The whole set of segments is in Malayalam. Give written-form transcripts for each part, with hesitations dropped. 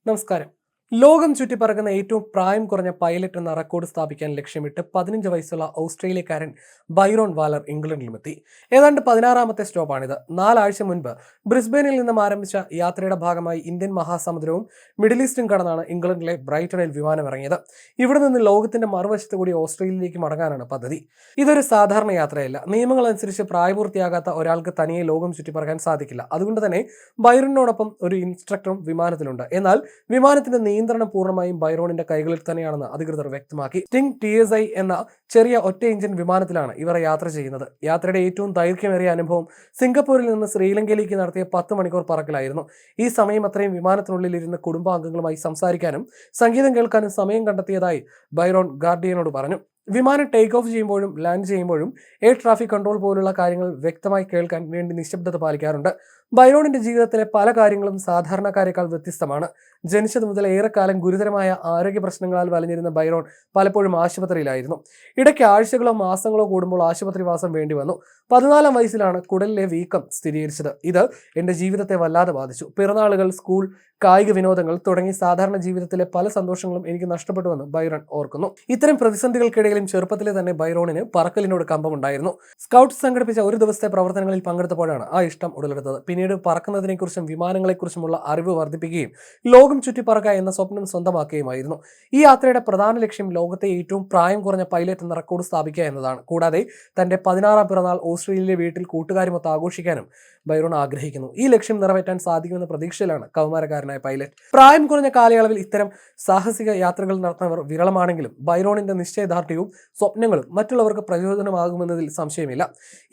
നമസ്കാരം. ലോകം ചുറ്റിപ്പറക്കുന്ന ഏറ്റവും പ്രായം കുറഞ്ഞ പൈലറ്റ് എന്ന റെക്കോർഡ് സ്ഥാപിക്കാൻ ലക്ഷ്യമിട്ട് 15 വയസ്സുള്ള ഓസ്ട്രേലിയക്കാരൻ ബൈറോൺ വാലർ ഇംഗ്ലണ്ടിലുമെത്തി. ഏതാണ്ട് 16ാമത്തെ സ്റ്റോപ്പാണിത്. 4 ആഴ്ച മുൻപ് ബ്രിസ്ബെയിനിൽ നിന്നും ആരംഭിച്ച യാത്രയുടെ ഭാഗമായി ഇന്ത്യൻ മഹാസമുദ്രവും മിഡിൽ ഈസ്റ്റും കടന്നാണ് ഇംഗ്ലണ്ടിലെ ബ്രൈറ്റണിൽ വിമാനമിറങ്ങിയത്. ഇവിടെ നിന്ന് ലോകത്തിന്റെ മറുവശത്ത് കൂടി ഓസ്ട്രേലിയയിലേക്ക് മടങ്ങാനാണ് പദ്ധതി. ഇതൊരു സാധാരണ യാത്രയല്ല. നിയമങ്ങളനുസരിച്ച് പ്രായപൂർത്തിയാകാത്ത ഒരാൾക്ക് തനിയെ ലോകം ചുറ്റിപ്പറക്കാൻ സാധിക്കില്ല. അതുകൊണ്ട് തന്നെ ബൈറോണിനോടൊപ്പം ഒരു ഇൻസ്ട്രക്ടറും വിമാനത്തിലുണ്ട്. എന്നാൽ വിമാനത്തിന്റെ നിയന്ത്രണം പൂർണ്ണമായും ബൈറോണിന്റെ കൈകളിൽ തന്നെയാണെന്ന് അധികൃതർ വ്യക്തമാക്കി. സ്റ്റിംഗ് TSI എന്ന ചെറിയ ഒറ്റ എഞ്ചിൻ വിമാനത്തിലാണ് ഇവർ യാത്ര ചെയ്യുന്നത്. യാത്രയുടെ ഏറ്റവും ദൈർഘ്യമേറിയ അനുഭവം സിംഗപ്പൂരിൽ നിന്ന് ശ്രീലങ്കയിലേക്ക് നടത്തിയ 10 മണിക്കൂർ പറക്കലായിരുന്നു. ഈ സമയം അത്രയും വിമാനത്തിനുള്ളിൽ ഇരുന്ന് കുടുംബാംഗങ്ങളുമായി സംസാരിക്കാനും സംഗീതം കേൾക്കാനും സമയം കണ്ടെത്തിയതായി ബൈറോൺ ഗാർഡിയനോട് പറഞ്ഞു. വിമാനം ടേക്ക് ഓഫ് ചെയ്യുമ്പോഴും ലാൻഡ് ചെയ്യുമ്പോഴും എയർ ട്രാഫിക് കൺട്രോൾ പോലുള്ള കാര്യങ്ങൾ വ്യക്തമായി കേൾക്കാൻ വേണ്ടി നിശബ്ദത പാലിക്കാറുണ്ട്. ബൈറോണിന്റെ ജീവിതത്തിലെ പല കാര്യങ്ങളും സാധാരണക്കാരെക്കാൾ വ്യത്യസ്തമാണ്. ജനിച്ചത് മുതൽ ഏറെക്കാലം ഗുരുതരമായ ആരോഗ്യ പ്രശ്നങ്ങളാൽ വലഞ്ഞിരുന്ന ബൈറോൺ പലപ്പോഴും ആശുപത്രിയിലായിരുന്നു. ഇടയ്ക്ക് ആഴ്ചകളോ മാസങ്ങളോ കൂടുമ്പോൾ ആശുപത്രിവാസം വേണ്ടി വന്നു. 14ാം വയസ്സിലാണ് കുടലിലെ വീക്കം സ്ഥിരീകരിച്ചത്. ഇത് എന്റെ ജീവിതത്തെ വല്ലാതെ ബാധിച്ചു. പിറന്നാളുകൾ, സ്കൂൾ, കായിക വിനോദങ്ങൾ തുടങ്ങി സാധാരണ ജീവിതത്തിലെ പല സന്തോഷങ്ങളും എനിക്ക് നഷ്ടപ്പെട്ടുവെന്ന് ബൈറോൺ ഓർക്കുന്നു. ഇത്തരം പ്രതിസന്ധികൾക്കിടയിലും ചെറുപ്പത്തിലെ തന്നെ ബൈറോണിന് പറക്കലിനോട് കമ്പമുണ്ടായിരുന്നു. സ്കൗട്ട്സ് സംഘടിപ്പിച്ച ഒരു ദിവസത്തെ പ്രവർത്തനങ്ങളിൽ പങ്കെടുത്തപ്പോഴാണ് ആ ഇഷ്ടം ഉടലെടുത്തത്. പിന്നീട് പറക്കുന്നതിനെക്കുറിച്ചും വിമാനങ്ങളെക്കുറിച്ചുമുള്ള അറിവ് വർദ്ധിപ്പിക്കുകയും ലോകം ചുറ്റിപ്പറക്കുക എന്ന സ്വപ്നം സ്വന്തമാക്കുകയുമായിരുന്നു. ഈ യാത്രയുടെ പ്രധാന ലക്ഷ്യം ലോകത്തെ ഏറ്റവും പ്രായം കുറഞ്ഞ പൈലറ്റ് എന്ന റെക്കോർഡ് സ്ഥാപിക്കുക എന്നതാണ്. കൂടാതെ തന്റെ 16ാം പിറന്നാൾ ഓസ്ട്രേലിയയിലെ വീട്ടിൽ കൂട്ടുകാരുമൊത്ത് ആഘോഷിക്കാനും ബൈറോൺ ആഗ്രഹിക്കുന്നു. ഈ ലക്ഷ്യം നിറവേറ്റാൻ സാധിക്കുമെന്ന പ്രതീക്ഷയിലാണ് കൗമാരക്കാരനായ പൈലറ്റ്. പ്രായം കുറഞ്ഞ കാലയളവിൽ ഇത്തരം സാഹസിക യാത്രകൾ നടത്തുന്നവർ വിരളമാണെങ്കിലും ബൈറോണിന്റെ നിശ്ചയദാർഢ്യവും സ്വപ്നങ്ങളും മറ്റുള്ളവർക്ക് പ്രചോദനമാകുമെന്നതിൽ സംശയമില്ല.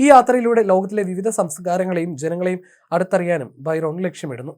ഈ യാത്രയിലൂടെ ലോകത്തിലെ വിവിധ സംസ്കാരങ്ങളെയും ജനങ്ങളെയും അടുത്തറിയാനും ബൈറോൺ ലക്ഷ്യമിടുന്നു.